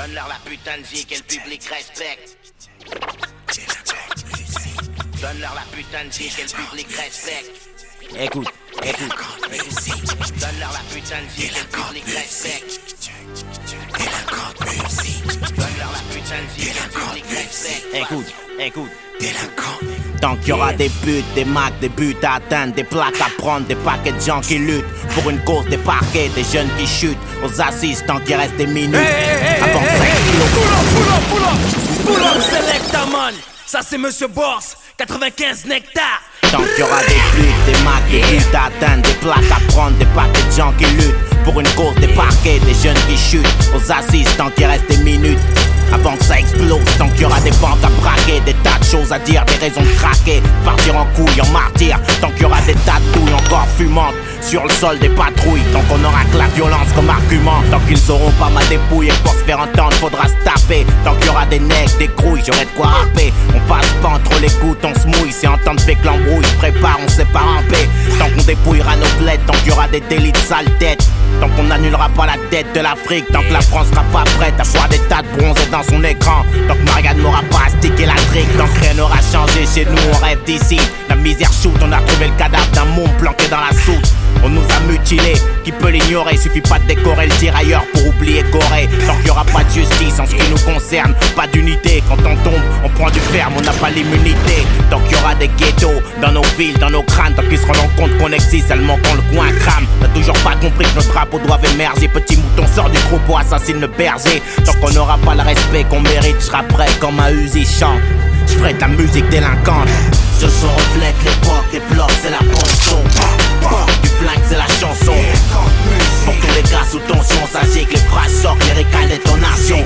Donne-leur la putain de vie que le public respecte. Donne-leur la putain de vie que le public respecte. Écoute. Donne-leur la putain de vie que le public respecte. Donne-leur la putain de vie que le public respecte. Écoute. Tant qu'il y aura des buts, des macs, des buts à atteindre, des plaques à prendre, des paquets de gens qui luttent pour une cause, des parquets, des jeunes qui chutent aux assises tant qu'il reste des minutes. Avant que ça explose. Pull up, selecta man. Ça c'est Monsieur Boss, 95 nectar. Tant qu'il y aura des buts, des macs, des buts à atteindre, des plaques à prendre, des paquets de gens qui luttent pour une cause, des parquets, des jeunes qui chutent aux assises tant qu'il reste des minutes. Avant que ça explose, tant qu'il y aura des banques à braquer, des tas de choses à dire, des raisons de craquer, partir en couille, en martyr. Tant qu'il y aura des tas de douilles encore fumantes sur le sol des patrouilles, tant qu'on aura que la violence comme argument, tant qu'ils sauront pas ma dépouille et pour se faire entendre faudra se taper. Tant qu'il y aura des nègres, des grouilles, j'aurai de quoi rapper. On passe pas entre les gouttes, on se mouille, c'est entendre fait que l'embrouille se prépare, on sait pas ramper. Tant qu'on dépouillera nos bleds, tant qu'il y aura des délits de sale tête, tant qu'on n'annulera pas la dette de l'Afrique, tant que la France sera pas prête à voir des tas de bronzés dans son écran, tant que Marianne n'aura pas astiqué la trique, tant que rien n'aura changé chez nous, on rêve d'ici. La misère shoot, on a trouvé le cadavre d'un môme planqué dans la soute. On nous a mutilés, qui peut l'ignorer, suffit pas de décorer le tirailleur pour oublier Corée. Tant qu'il y aura pas de justice en ce qui nous concerne, pas d'unité, quand on tombe, on prend du ferme, on n'a pas l'immunité. Tant qu'il y aura des ghettos dans nos villes, dans nos crânes, tant qu'ils se rendront compte qu'on existe seulement quand le coin crame. T'as toujours pas compris que nos drapeaux doivent émerger, petit mouton sort du troupeau, assassine le berger. Tant qu'on n'aura pas le respect qu'on mérite, je serai prêt comme un Uzi chante. Je ferai de la musique délinquante. Ce son reflète l'époque, les blocs c'est la ponçon. Du flingue c'est la chanson. Pour tous les gars sous tension, sachez que les phrases sortent, les récailles détonation.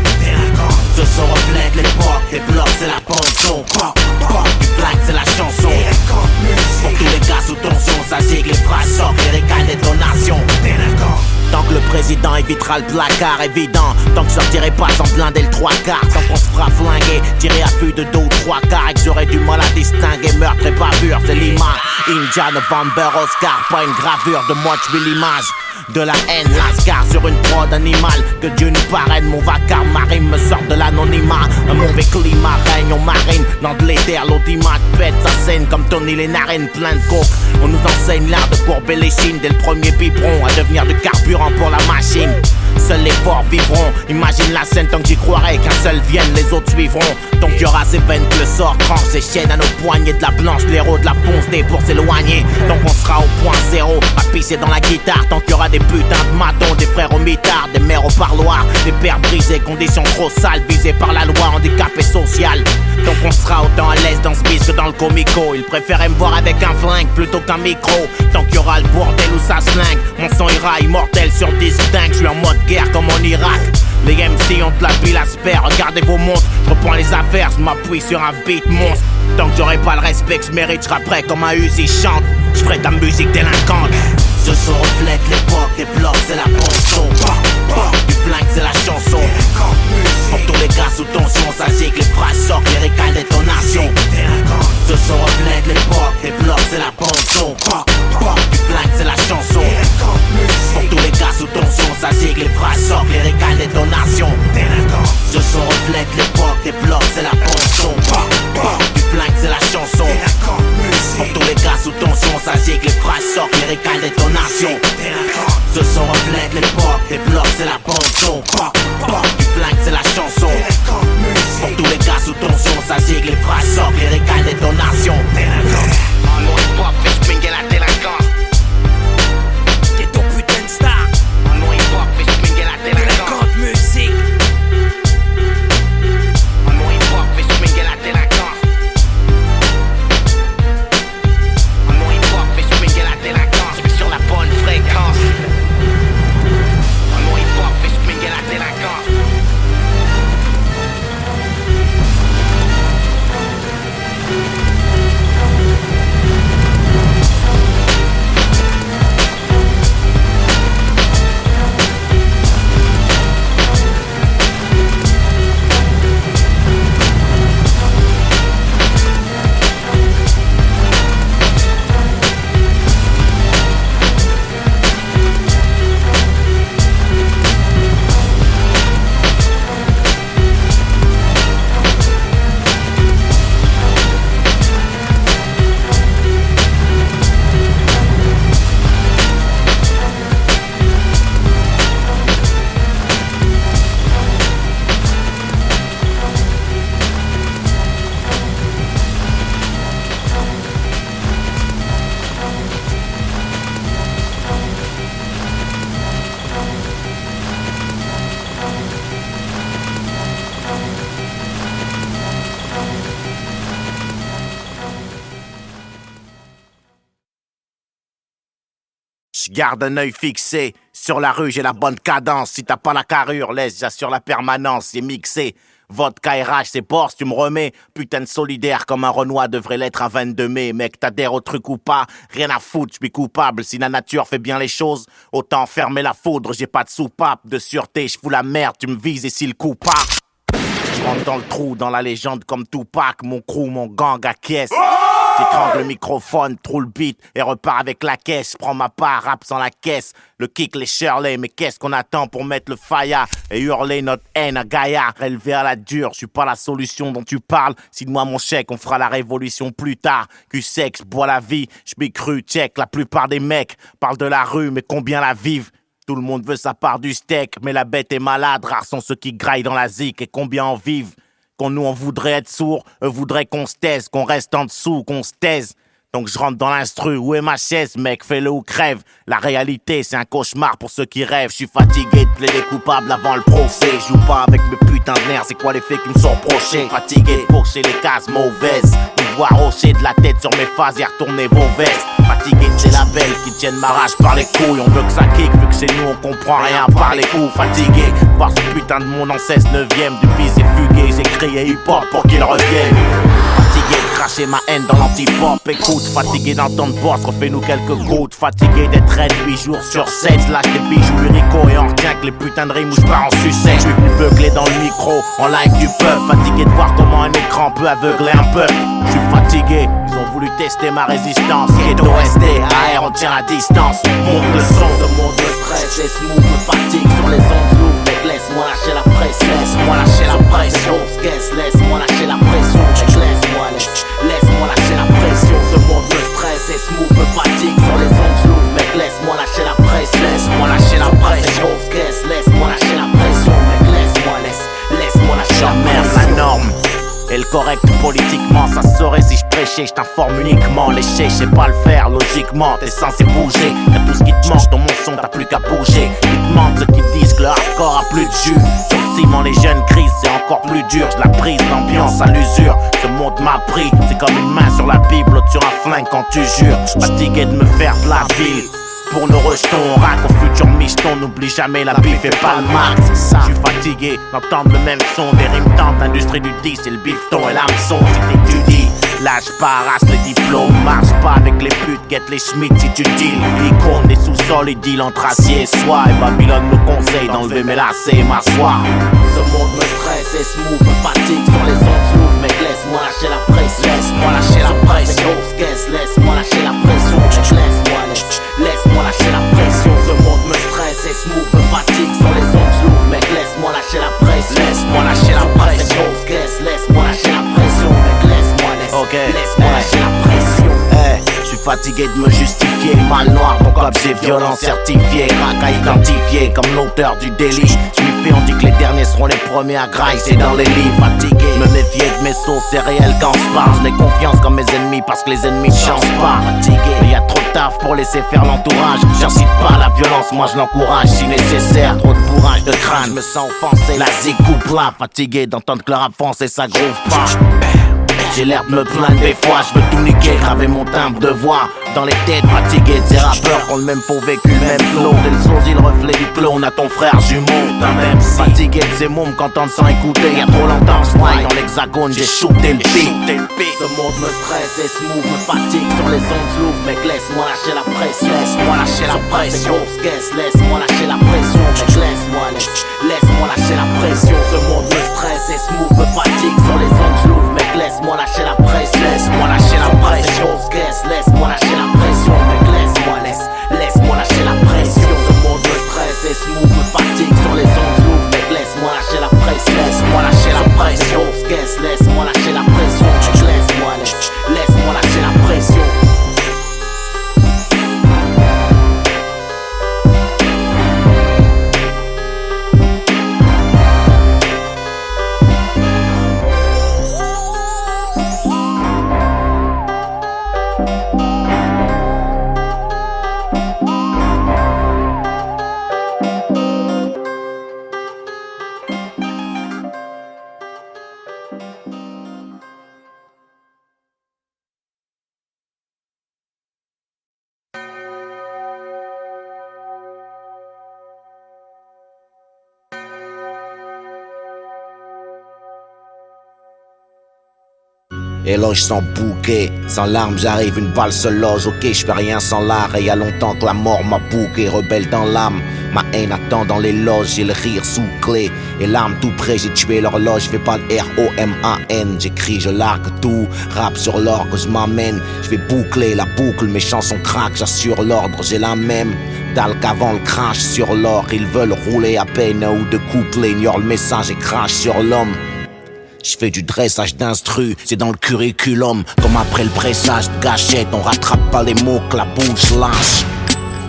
Ce son reflète l'époque, les blocs c'est la ponçon. Du flingue c'est la chanson. Pour tous les gars sous tension, sachez que les phrases sortent, les récailles détonation. Tant que le président évitera le placard évident, tant que je sortirai pas sans blinder le 3 quarts, tant qu'on se fera flinguer, tirer à vue de 2 ou 3 quarts, et que j'aurai du mal à distinguer meurtre et bavure, c'est l'image. India, November, Oscar, pas une gravure de moi, je vis l'image de la haine, lascar sur une prod animale. Que Dieu nous parraine, mon vacarme marine me sort de l'anonymat. Un mauvais climat règne, on marine dans de l'éther, l'audimat pète sa scène comme Tony les narines, plein de coke. On nous enseigne l'art de courber les chines dès le premier biberon, à devenir du carburant pour la machine. Seuls les forts vivront, imagine la scène tant que j'y croirai, qu'un seul vienne, les autres suivront. Donc il y aura ces veines que le sort tranche, ces chaînes à nos poignets, de la blanche, l'héros de la ponce des pour s'éloigner. Donc on sera au point zéro, à pisser dans la guitare. Tant qu'il y aura des putains de matons, des frères au mitard, des mères au parloir, des pères brisés, conditions trop sales, visées par la loi, handicapé social. Donc on sera autant à l'aise dans ce bis que dans le comico. Ils préféraient me voir avec un flingue plutôt qu'un micro. Tant qu'il y aura le bordel où ça slingue, mon sang ira immortel sur distinct. Je suis en mode guerre comme en Irak. Les MC ont de la bile à se faire, regardez vos montres. Je reprends les affaires, je m'appuie sur un beat monstre. Tant que j'aurai pas le respect que je mérite, je serai prêt comme un Uzi chante. Je ferai de la musique délinquante. Ce son reflète l'époque, les blocs c'est la ponçon. Du flingue c'est la chanson. Pour tous les gars sous tension, sachez que les phrases sortent, les récailles détonation. Ce son reflète l'époque, les blocs c'est la ponçon. Du flingue c'est la chanson. Pour tous les gars sous tension, sachez que les phrases sortent, les récailles détonation. Ce son reflète l'époque, les blocs c'est la ponçon. Du flingue c'est la chanson. Pour tous les gars sous tension, sachez que les phrases sortent, les récailles détonation. Ce son reflète l'époque, les blocs c'est la ponçon. Du flingue c'est la chanson. Pour tous les gars sous tension, sachez que les phrases sortent, les récailles détonation. En mode hip-hop, fait swinguer la délinquance. T'es ton putain de star. En mode hip-hop, fait swinguer la délinquance. Délinquante musique. En mode hip-hop, fait swinguer la délinquance. En mode hip-hop, fait swinguer la délinquance. Mais sur la bonne fréquence. En mode hip-hop, fait swinguer la délinquance. J'garde un œil fixé. Sur la rue, j'ai la bonne cadence. Si t'as pas la carrure, laisse, j'assure la permanence. C'est mixé. Vodka RH, c'est Porsche, tu me remets. Putain de solidaire comme un Renoir devrait l'être un 22 mai. Mec, t'adhères au truc ou pas? Rien à foutre, j'suis coupable. Si la nature fait bien les choses, autant fermer la foudre. J'ai pas de soupape, de sûreté, j'fous la merde. Tu me vises et si le coup part, j'rentre dans le trou, dans la légende comme Tupac. Mon crew, mon gang à caisse. J'étrangle le microphone, trou le beat et repars avec la caisse. J'prends ma part, rap sans la caisse. Le kick, les Shirley, mais qu'est-ce qu'on attend pour mettre le faya et hurler notre haine à Gaïa? Relevé à la dure, j'suis pas la solution dont tu parles. Signe-moi mon chèque, on fera la révolution plus tard. Q-sex, bois la vie, j'm'ai cru, check. La plupart des mecs parlent de la rue, mais combien la vivent? Tout le monde veut sa part du steak, mais la bête est malade. Rares sont ceux qui graillent dans la zik et combien en vivent? Qu'on nous, on voudrait être sourds, eux voudraient qu'on se taise, qu'on reste en dessous, qu'on se taise. Donc je rentre dans l'instru, où est ma chaise, mec, fais-le ou crève. La réalité, c'est un cauchemar pour ceux qui rêvent. Je suis fatigué de plaider coupable avant le procès. Je joue pas avec mes putains de nerfs, c'est quoi les faits qui me sont reprochés? Fatigué de pocher les cases mauvaises, de voir hocher de la tête sur mes phases et retourner vos vestes. Fatigué de ces labels qui tiennent ma rage par les couilles. On veut que ça kick, vu que c'est nous, on comprend rien par les coups. Fatigué de voir ce putain de monde en 16/9ème. Du bis et fugué, j'ai crié hip-hop pour qu'il revienne. Fatigué de cracher ma haine dans l'anti-pop. Écoute, fatigué d'entendre boss, refais-nous quelques gouttes. Fatigué d'être raide 8 jours sur 7. Lâche des bijoux lyrico et on retient que les putains de rimes où j'pars en sucette. J'suis venu beugler dans le micro, en live du peuple. Fatigué de voir comment un écran peut aveugler un peuple. J'suis fatigué, ils ont voulu tester ma résistance. Ghetto ST, AR, on tient la distance. Monte le son, ce monde me stresse et smooth me fatigue. Sur les ondes lourdes, mec, laisse-moi lâcher la presse. Laisse-moi lâcher la pression. Laisse-moi lâcher la pression. Laisse-moi lâcher la pression. Ce monde me stresse et smooth me fatigue. Sur les ondes lourdes, mec, laisse-moi lâcher la presse. Laisse-moi lâcher la pression. Laisse-moi lâcher la pression. Mec, laisse-moi lâcher la pression. La norme et le correct politiquement, ça saurait si je prêchais, je t'informe uniquement. Lécher, je sais pas le faire, logiquement, t'es censé bouger. Y'a tout ce qui te manque dans mon son, t'as plus qu'à bouger. Ils te mentent ceux qui disent que le hardcore a plus de jus. Sur le ciment, les jeunes crisent, c'est encore plus dur. Je la prise, l'ambiance à l'usure. Ce monde m'a pris, c'est comme une main sur la Bible, l'autre sur un flingue quand tu jures. Fatigué de me faire de la bile. Pour nos rejetons, on rack au futur micheton. N'oublie jamais la bif et pas le max. Je suis fatigué d'entendre le même son. Des rimes tentent, l'industrie du 10 et le bifton et l'hameçon. Si t'étudies, lâche pas, race les diplômes. Marche pas avec les putes, guette les schmitts si tu deals. Icône des sous-sols, ils deal entre acier et soie. Et Babylone me conseille d'enlever mes lacets et m'asseoir. Ce monde me stresse et smooth me fatigue. Sur les ondes lourdes, mec, laisse-moi lâcher la presse. Laisse-moi lâcher la pression. Laisse-moi lâcher la pression. Laisse-moi lâcher la pression. Ce monde me stresse et smooth me fatigue. Sur les ondes lourdes, mec, laisse-moi lâcher la pression. Laisse-moi lâcher la pression. Laisse-moi lâcher la pression. Mec, laisse-moi lâcher la pression. Je suis fatigué de me justifier. Mal noir, ton code c'est violent certifié. Crack à identifier comme l'auteur du délit. Je m'y fais, on dit que les derniers seront les premiers à grailler. C'est dans les livres. Fatigué, me méfier de mes sources, c'est réel quand je parle. Je n'ai confiance comme mes ennemis parce que les ennemis ne changent pas. Fatigué, mais y'a trop de taf pour laisser faire l'entourage. J'incite pas à la violence, moi je l'encourage si nécessaire. Trop de bourrage de crâne, je me sens offensé. La zig coupe là, fatigué d'entendre que le rap français ça groove pas. J'ai l'air de me plaindre des fois, je veux tout niquer, graver mon timbre de voix dans les têtes fatiguées de ces rappeurs qui ont le même faux vécu, le même flow. T'es le sosie, le reflet du clone à ton frère jumeau, d'un même si. Fatigué de ces mômes qu'entendre sans écouter, y'a trop longtemps je fly dans l'hexagone, j'ai shooté le beat. Ce monde me stresse et smooth me fatigue. Sur les ondes lourdes, mec, laisse-moi lâcher la presse. Laisse-moi lâcher la pression. Laisse-moi lâcher la pression. Mec, laisse-moi lâcher la pression. Ce monde me stresse et smooth me fatigue. Sur les ondes lourdes, mec, laisse-moi lâcher la presse. Laisse-moi lâcher la pression. Laisse-moi lâcher la pression. Mec, laisse-moi lâcher la pression. Ce monde me stresse et smooth me fatigue. Sur les ondes lourdes, mec, laisse-moi lâcher la presse. Laisse-moi lâcher la pression. Laisse-moi lâcher la pression. Laisse-moi lâcher la pression. Éloge sans bouquet, sans larmes j'arrive, une balle se loge. Ok, j'fais rien sans l'art et y a longtemps que la mort m'a bouqué. Rebelle dans l'âme, ma haine attend dans les loges. J'ai le rire sous clé et l'arme tout près. J'ai tué l'horloge, j'fais pas le R-O-M-A-N. J'écris, je largue tout, rap sur l'orgue, je m'amène. J'vais boucler la boucle, mes chansons craquent, j'assure l'ordre. J'ai la même dalle qu'avant le crash sur l'or. Ils veulent rouler à peine ou de coupler, ignore le message et crache sur l'homme. J'fais du dressage d'instru, c'est dans le curriculum. Comme après le pressage de gâchette, on rattrape pas les mots que la bouche lâche.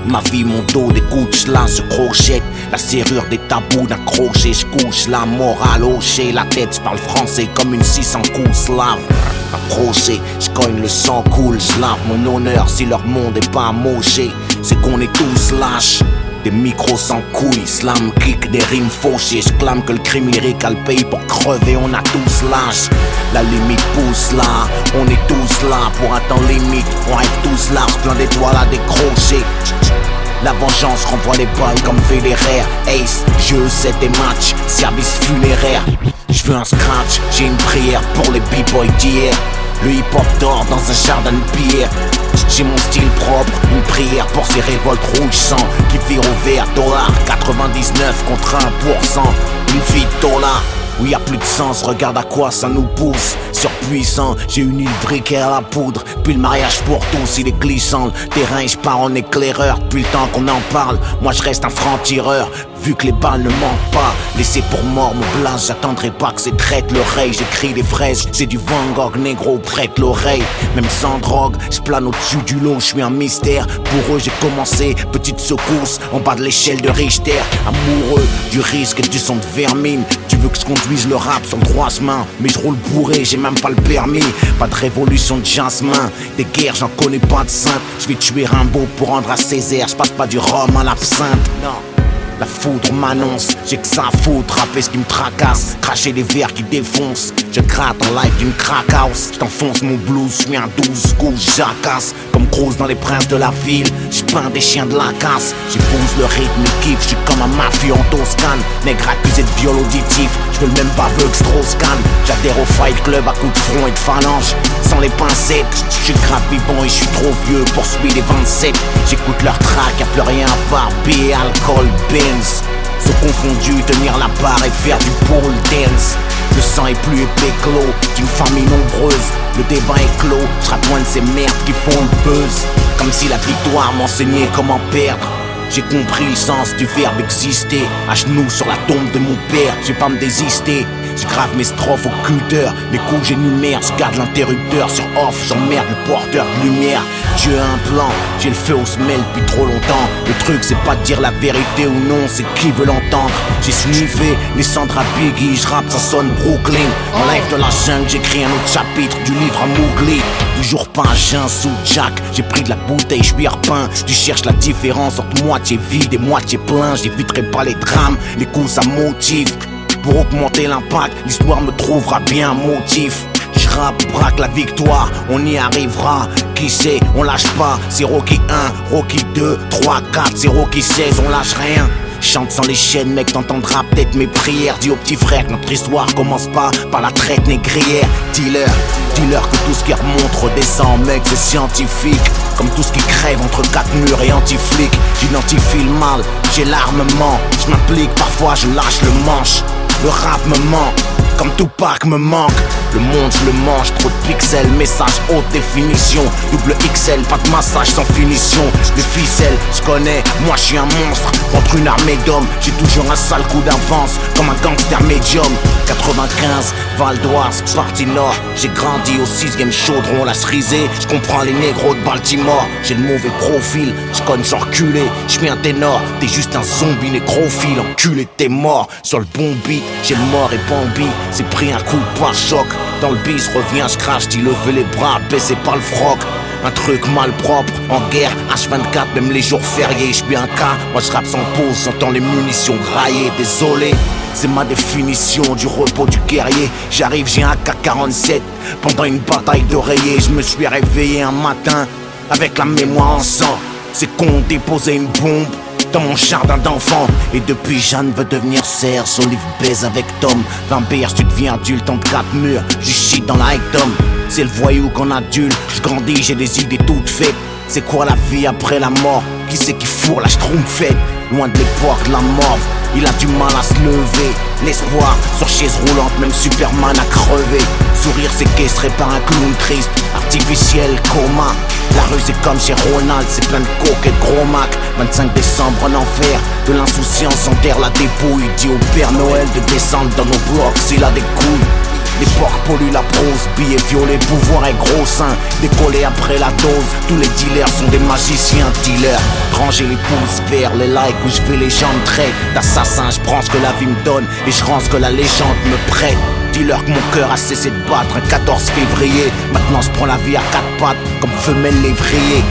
Ma vie, mon dos, des coups de lance, je crochette. La serrure des tabous d'un crochet, j'couche la morale hochée. La tête, j'parle français comme une 600 coups slave. Approché, j'cogne le sang coule, j'lave mon honneur si leur monde est pas amoché. C'est qu'on est tous lâches. Des micros sans couilles, slam, kick, des rimes fauchées. J'clame que le crime lyrique a le pays pour crever, on a tous l'âge. La limite pousse là, on est tous là pour un temps limite. On rêve tous large, plein d'étoiles à décrocher. La vengeance renvoie les balles comme Federer. Ace, jeu, 7 et match, service funéraire. J'veux un scratch, j'ai une prière pour les b-boys d'hier. Le hip-hop dort dans un jardin de pierre. J'ai mon style propre, une prière pour ces révoltes rouges sang qui virent au vert, dollar 99 contre 1%. Une vie de dollar où y a plus de sens, regarde à quoi ça nous pousse. Surpuissant, j'ai une île briquée à la poudre. Puis le mariage pour tous, il est glissant. Le terrain, j'pars en éclaireur. Depuis le temps qu'on en parle, moi je reste un franc-tireur. Vu que les balles ne manquent pas, laissez pour mort mon blase. J'attendrai pas que c'est traite l'oreille. J'écris des fraises, c'est du Van Gogh, négro, prête l'oreille. Même sans drogue, j'plane au-dessus du lot, j'suis un mystère. Pour eux j'ai commencé, petite secousse en bas de l'échelle de Richter. Amoureux du risque et du son de vermine. Tu veux que je conduise le rap sur le droit chemin, mais je roule bourré, j'ai même pas le permis. Pas de révolution de jasmin, des guerres j'en connais pas de sainte. Je vais tuer Rimbaud pour rendre à Césaire. Je passe pas du rhum à l'absinthe, non. La foudre m'annonce, j'ai que ça à foutre, rapper ce qui me tracasse, cracher des verres qui défoncent. Je gratte en live d'une crack house, j't'enfonce mon blues, j'suis un 12 coups, j'acasse. Comme Cruz dans les princes de la ville, j'peins des chiens de la casse. J'épouse le rythme et kiffe, j'suis comme un mafieux en Toscane. Nègre accusé de viol auditif, j'veux le même baveux que Strauss-Kahn. J'adhère au fight club à coups de front et de phalange. Sans les pincettes, j'suis grave vivant et j'suis trop vieux pour subir les 27. J'écoute leur track, y'a plus rien à part billet, alcool, Benz. Se confondus, tenir la barre et faire du pole dance. Le sang est plus épais que l'eau d'une famille nombreuse. Le débat est clos, j'rappe loin de ces merdes qui font le buzz. Comme si la victoire m'enseignait comment perdre. J'ai compris le sens du verbe exister. À genoux sur la tombe de mon père, j'ai pas me désister. J'grave mes strophes au cutter, les coups j'énumère, j'garde l'interrupteur sur off, j'emmerde le porteur de lumière. Dieu a un plan, j'ai le feu au semelle depuis trop longtemps. Le truc c'est pas de dire la vérité ou non, c'est qui veut l'entendre. J'ai sniffé les cendres à Biggie, j'rappe ça sonne Brooklyn. En live de la jungle, j'écris un autre chapitre du livre à Mowgli. Du jour pas un chien sous Jack, j'ai pris de la bouteille, j'suis repeint. Tu cherches la différence entre moitié vide et moitié plein. J'éviterai pas les drames, les coups ça motive. Pour augmenter l'impact, l'histoire me trouvera bien un motif. J'rappe, braque la victoire, on y arrivera. Qui sait, on lâche pas. C'est Rocky 1, Rocky 2, 3, 4, c'est Rocky 16, on lâche rien. Chante sans les chaînes, mec, t'entendras peut-être mes prières. Dis au petit frère que notre histoire commence pas par la traite négrière. Dis-leur que tout ce qui remonte redescend, mec, c'est scientifique. Comme tout ce qui crève entre quatre murs et anti-flics. J'identifie le mal, j'ai l'armement. Je m'implique, parfois je lâche le manche. Le rap me manque, comme Tupac me manque. Le monde je le mange, trop de pixels, message haute définition. Double XL, pas de massage sans finition. Les ficelles, je connais, moi je suis un monstre. Contre une armée d'hommes, j'ai toujours un sale coup d'avance. Comme un gangster médium. 95, Val d'Oise, partie nord. J'ai grandi au 6ème chaudron, la cerisée. Je comprends les négros de Baltimore. J'ai le mauvais profil, je connais sans reculer. Je suis un ténor, t'es juste un zombie nécrophile. Enculé, t'es mort sur le bon beat. J'ai le mort et Bambi, c'est pris un coup de pare-choc. Dans le bis, reviens, je crache, t'y lever les bras, baissez pas le froc. Un truc malpropre, en guerre, H24, même les jours fériés. J'suis un cas, moi j'rappe sans pause, j'entends les munitions grailler. Désolé, c'est ma définition du repos du guerrier. J'arrive, j'ai un AK-47, pendant une bataille d'oreiller. Je me suis réveillé un matin, avec la mémoire en sang. C'est qu'on déposait une bombe dans mon jardin d'enfant. Et depuis Jeanne veut devenir Serge, Olive baise avec Tom. 20 berges, tu deviens adulte entre 4 murs, j'y chie dans la rectum. C'est le voyou qu'on adule. J'grandis, j'ai des idées toutes faites. C'est quoi la vie après la mort? Qui c'est qui fourre la schtroumpfette? Loin de l'époque de la mort, il a du mal à se lever. L'espoir sur chaise roulante, même Superman a crevé. Sourire séquestré par un clown triste, artificiel, coma. La rue c'est comme chez Ronald, c'est plein de coke et de gros mac. 25 décembre en enfer, de l'insouciance enterre la dépouille. Dit au Père Noël de descendre dans nos blocs s'il a des couilles. Les porcs polluent la prose, billets violés, pouvoir et gros seins. Décollés après la dose, tous les dealers sont des magiciens dealers. Ranger les pouces vers les likes où je fais les jambes traits d'assassins, je prends ce que la vie me donne et je rends ce que la légende me prête. Dis-leur que mon cœur a cessé de battre un 14 février. Maintenant je prends la vie à quatre pattes comme femelle lévrier.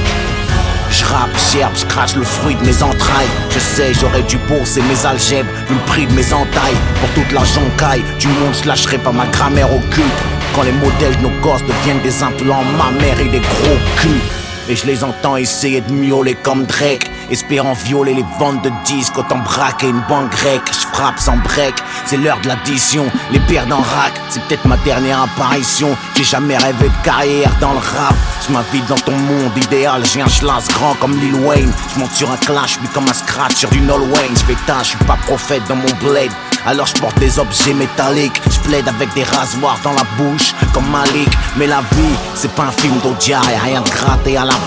Je rappe, gerbe, je crache le fruit de mes entrailles. Je sais, j'aurais dû bourser mes algèbres, vu le prix de mes entailles. Pour toute la joncaille du monde, je lâcherai pas ma grammaire occulte. Quand les modèles de nos gosses deviennent des implants mammaires et des gros culs. Et je les entends essayer de miauler comme Drake, espérant violer les ventes de disques, autant braquer une banque grecque. Je frappe sans break, c'est l'heure de l'addition. Les perdent en rack, c'est peut-être ma dernière apparition. J'ai jamais rêvé de carrière dans le rap. Je m'invite dans ton monde idéal, j'ai un schlass grand comme Lil Wayne. Je monte sur un clash, puis comme un scratch sur du Nol Wayne. Je fais tâche, je suis pas prophète dans mon blade. Alors je porte des objets métalliques, je plaide avec des rasoirs dans la bouche comme Malik. Mais la vie, c'est pas un film d'Audiard, y'a rien de gratté à l'avance.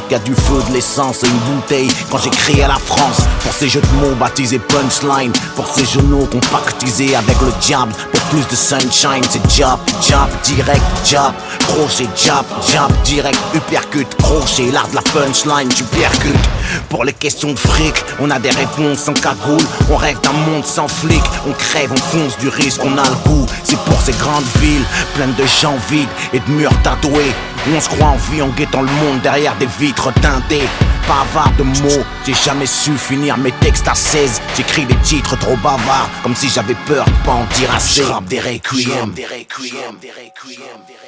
Y'a du feu, de l'essence et une bouteille quand j'ai crié à la France. Pour ces jeux de mots baptisés punchline, pour ces genoux compactisés avec le diable. Pour plus de sunshine, c'est jab, jab, direct, jab, crochet, jab, jab, direct, uppercut, crochet, l'art de la punchline, tu percutes. Pour les questions de fric, on a des réponses sans cagoule. On rêve d'un monde sans flic, on crève, on fonce du risque, on a le goût. C'est pour ces grandes villes, pleines de gens vides et de murs tatoués, où on se croit en vie en guettant le monde derrière des vitres teintées. Pas avare de mots, j'ai jamais su finir mes textes à 16. J'écris des titres trop bavards, comme si j'avais peur de pas en dire assez. Je rappe des requiem, des requiem, des requiem, des requiem.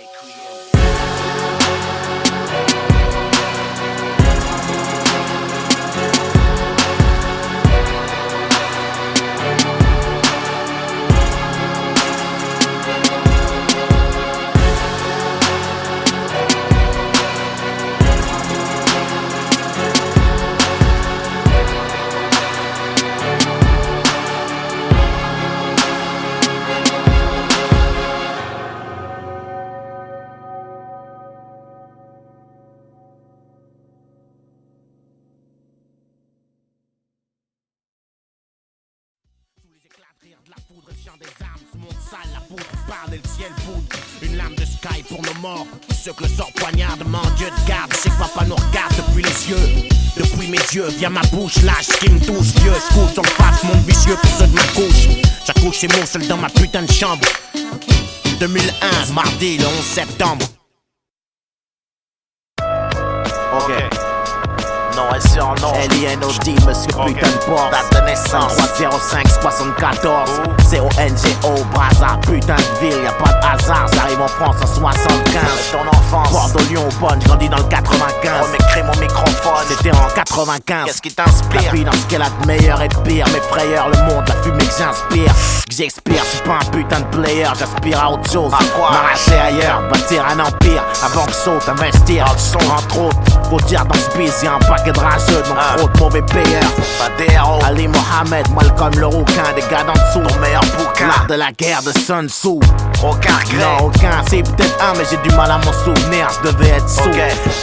Et le ciel poudre, une lame de sky pour nos morts. Ceux que le sort poignarde, mon Dieu de garde. C'est que papa nous regarde depuis les yeux, depuis mes yeux, via ma bouche, lâche ce qui me touche. Vieux, je couche sur le face, monde vicieux pour ceux de ma couche. J'accouche chez moi seul dans ma putain de chambre. 2001, mardi, le 11 septembre. Ok. Non, elle surnom L-I-N-O-D, monsieur putain de boss. Date de naissance 30574 C-O-N-G-O, Brazza, putain de ville, y'a pas de hasard. J'arrive en France en 75. Ton enfance, Bordeaux, Lyon, Bonne, j'grandis dans le 95. Remets mon microphone, c'était en 95. Qu'est-ce qui t'inspire? La vie dans ce qu'elle a de meilleur et de pire. Mes frayeurs, le monde, la fumée que j'inspire. Que j'expire, j'suis pas un putain de player. J'aspire à autre chose, m'arracher ailleurs, bâtir un empire. Avant que saute, investir, entre autres. Faut dire dans ce biz, y'a un paquet de rageux, donc trop de mauvais payeurs. Pas des héros. Ali Mohamed, Malcolm le rouquin, des gars d'en dessous. Ton meilleur bouquin, l'art de la guerre de Sun Tzu. Aucun regret. Non, aucun, c'est peut-être un, mais j'ai du mal à m'en souvenir. Je devais être sourd. Ok,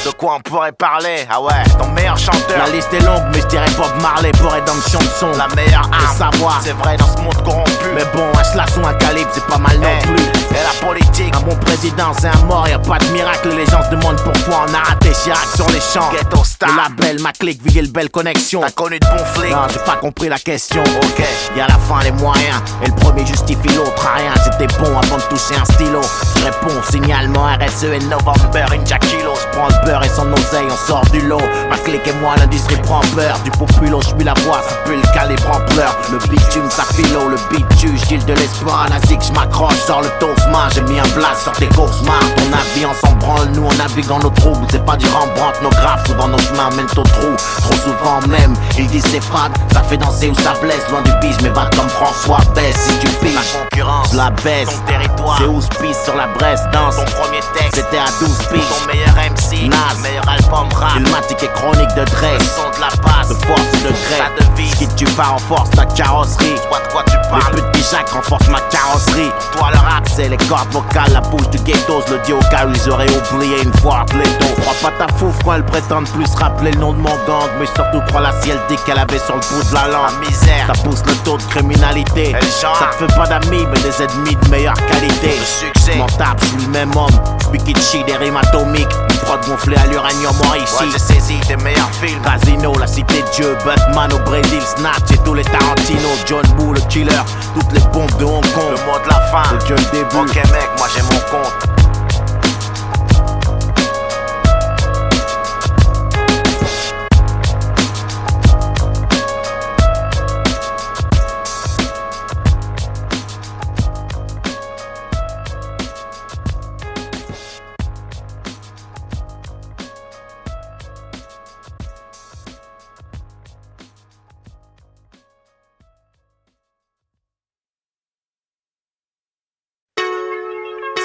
de quoi on pourrait parler? Ah ouais, ton meilleur chanteur. La liste est longue, mais je dirais Bob Marley pour être dans le chanson. La meilleure arme, savoir, c'est vrai dans ce monde corrompu. Mais bon, un slash ou un calibre, c'est pas mal non plus. Et la politique, un bon président, c'est un mort, y'a pas de miracle. Les gens se demandent pourquoi on a raté Chirac sur les champs. Ghetto Star, le label, ma clique, Vigil, belle connexion. T'as connu de bons flics? Non, j'ai pas compris la question. Ok, y'a la fin, les moyens. Et le premier justifie l'autre à rien. J'étais bon avant de toucher un stylo. Je réponds, signalement RSE et November, Inja Kilo. philo, j'prends le beurre et son oseille, on sort du lot. Ma clique et moi, l'industrie prend peur. Du populo, j'suis la voix, ça pue le calibre en pleurs. Le bitume, ça philo, le beat tue, j'deal de l'espoir. Un asique, j'm'accroche, sors le tosma. J'ai mis un blast sur tes courses marres. Ton avis, on s'en branle, nous on navigue dans nos troubles. C'est pas du Rembrandt, nos graphes, souvent nos chemins mènent au trou. Trop souvent même, ils disent c'est frade, ça fait danser ou ça blesse. Loin du bise, mais va comme François baisse. Si tu piges, la concurrence, la baisse. Ton territoire, c'est où se pisse sur la Bresse, danse. Ton premier texte, c'était à 12 piges. Ton meilleur MC, Nas, meilleur album rap. Ilmatic et chronique de Dre. Le son de la passe, de force et de gré. Ta devise, qui tu pars renforce ta carrosserie. Toi de quoi tu parles? Les petits Jacques renforcent ma carrosserie. Toi le rap, c'est les cordes vocales, la bouche du ghetto. Le dit au cas où ils auraient oublié une fois Atléto. Crois pas ta fouf quand elle prétendent plus rappeler le nom de mon gang. Mais surtout crois la si elle dit qu'elle avait sur le bout de la langue. La misère, ça pousse le taux de criminalité. Ça te fait pas d'amis, mais des ennemis de meilleure qualité. Le succès, m'en tape, j'suis le même homme. J'suis kitschy, des rimes atomiques. Une prod gonflée à l'uranium en ici. Ouais, j'ai saisi des meilleurs films. Casino, la cité de Dieu, Batman au Brésil, Snatch et tous les Tarantino. John Woo, le killer, toutes les bombes de Hong Kong. Le mot de la fin, c'est que le début. Ok mec, moi j'ai mon compte.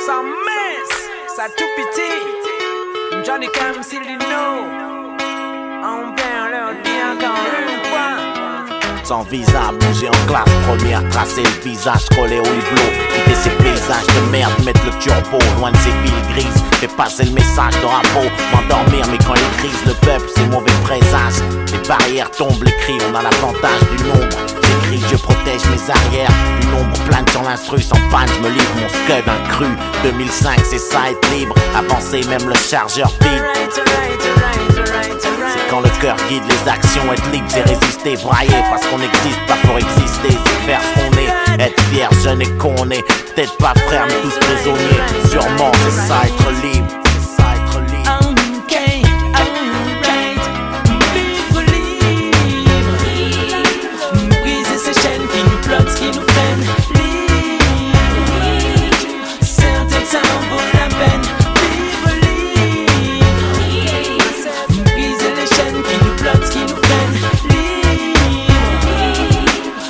Ça mince, ça tout petit. Johnny Cam, s'il know. On vient leur dire encore une fois. Sans visa, bouger en classe première, tracer le visage, coller au hublot. Quitter ces paysages de merde, mettre le turbo loin de ces villes grises. Fais passer le message de Rambo, m'endormir, mais quand il crise, le peuple c'est mauvais présage. Les barrières tombent, les cris, on a l'avantage du nombre. J'écris, je protège mes arrières. Une ombre plane sur l'instru, sans panne, je me livre mon scud cru. 2005, c'est ça être libre. Avancer, même le chargeur vide. C'est quand le cœur guide les actions. Être libre, c'est résister, brailler. Parce qu'on n'existe pas pour exister. C'est faire ce qu'on est, être fier, jeune et qu'on est. Peut-être pas frères, mais tous prisonniers. Sûrement, c'est ça être libre. C'est ça être libre. Qui nous prennent libre. Certains temps vaut la peine. Vivre libre. Briser les chaînes qui nous bloquent, qui nous prennent libre.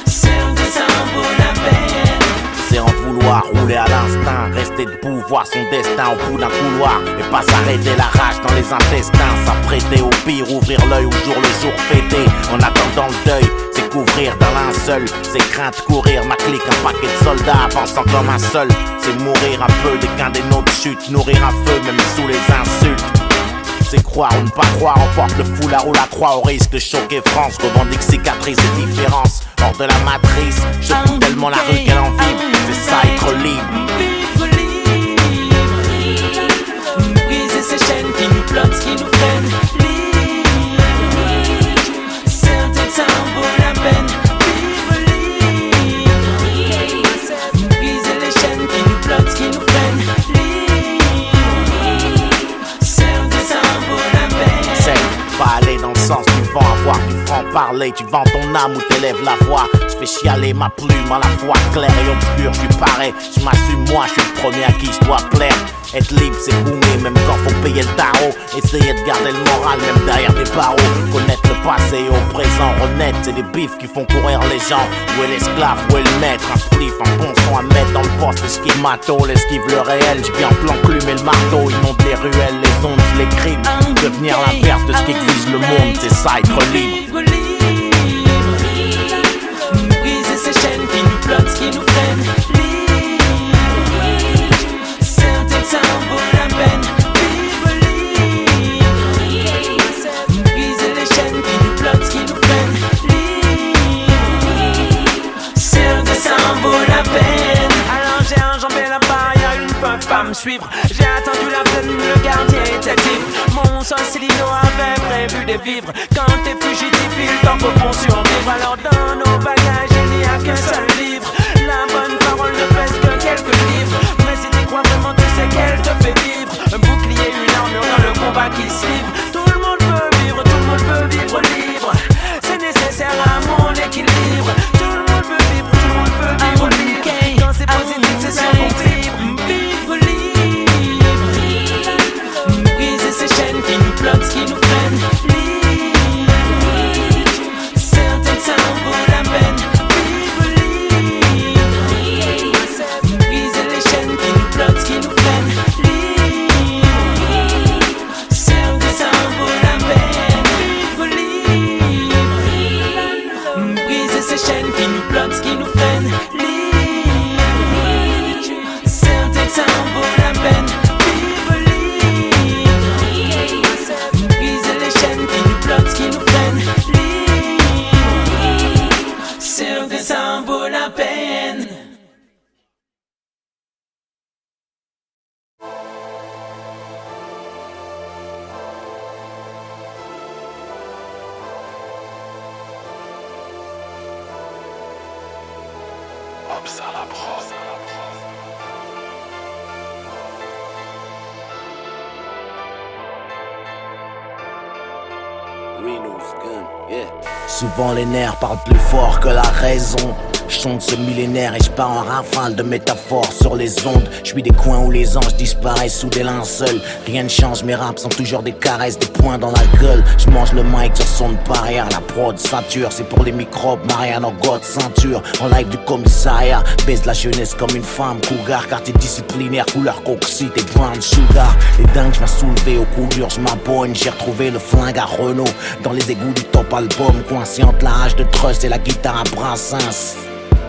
Certains temps vaut la peine. C'est en vouloir rouler à l'instinct, rester debout, voir son destin au bout d'un couloir et pas s'arrêter la rage dans les intestins, s'apprêter au pire, ouvrir l'œil au jour le jour fêté, en attendant le deuil. Couvrir dans linceul, c'est crainte courir, ma clique, un paquet de soldats avançant comme un seul. C'est mourir un peu dès qu'un des nôtres chute, nourrir un feu même sous les insultes. C'est croire ou ne pas croire, on porte le foulard ou la croix au risque de choquer France. Revendique cicatrices et différences, hors de la matrice. Je coupe tellement la rue qu'elle en vibre, c'est ça être libre. Vivre libre. Briser ces chaînes qui nous bloquent, qui nous prennent libre. Certains temps vaut la peine. Vivre libre. Briser les chaînes qui nous bloquent, qui nous prennent libre. Certains temps vaut la peine. C'est pas aller dans le sens du vent, avoir du franc-parler. Tu vends ton âme ou t'élèves la voix. Je fais chialer ma plume à la fois claire et obscure. Je suis pareil, je m'assume moi, je suis le premier à qui je dois plaire. Être libre c'est boomer même quand faut payer le tarot. Essayer de garder le moral même derrière des barreaux. Connaître le passé et au présent honnête. C'est des bifs qui font courir les gens. Où est l'esclave, où est le maître? Un spliff, un bon son à mettre dans le poste. Esquive mato, l'esquive le réel. Je viens en plan plume et le marteau. Inonde les ruelles, les ondes, les crimes. Devenir l'inverse de ce qui exige le monde. C'est ça être libre. Briser ces chaînes qui nous bloquent, qui nous prennent libre. Certains temps vaut la peine. Vivre libre. Briser les chaînes qui nous bloquent, qui nous prennent libre. Certains temps vaut la peine. Alors j'ai enjambé la barrière, ils ne peuvent pas me suivre. J'ai attendu la peine, le gardien était libre. Mon Sorcellino avait prévu de vivre. Quand t'es fugitif, il t'en faut pour survivre. Alors dans nos bagages, il n'y a qu'un seul livre. La bonne parole ne pèse que quelques livres. Mais si tu crois vraiment, tu sais qu'elle te fait vivre. Un bouclier, une armure dans le pas qui se livre. Tout le monde peut vivre, tout le monde peut vivre libre. C'est nécessaire à mon équilibre. Tout le monde peut vivre, tout le monde peut vivre libre. Quand c'est positif, c'est ça qu'on vibre. Vivre libre. Briser ces chaînes qui nous bloquent, qui nous freinent. Libre. Certains ça en vaut la peine. Vivre libre. Briser les chaînes qui nous bloquent, qui nous freinent. Libre. Certains ça en vaut la peine. Vivre libre. Briser ces chaînes qui nous bloquent, qui nous freinent. Libre. Certains ça en vaut la peine. Vivre libre. Briser les chaînes qui nous bloquent, qui nous freinent. Libre. Certains ça en vaut la peine. Souvent les nerfs parlent plus fort que la raison. Je chante ce millénaire et je pars en rafale de métaphores sur les ondes. Je suis des coins où les anges disparaissent sous des linceuls. Rien ne change, mes raps sont toujours des caresses, des poings dans la gueule. Je mange le mic sur son barrière, la prod sature. C'est pour les microbes, Marianne en God ceinture. En live du commissariat, baise la jeunesse comme une femme. Cougar, quartier disciplinaire, couleur coxite et brown sugar. Les dingues, je m'ai soulevé au coup dur, je m'abonne. J'ai retrouvé le flingue à Renault dans les égouts du top album. Coincé entre la hache de trust et la guitare à Brassens.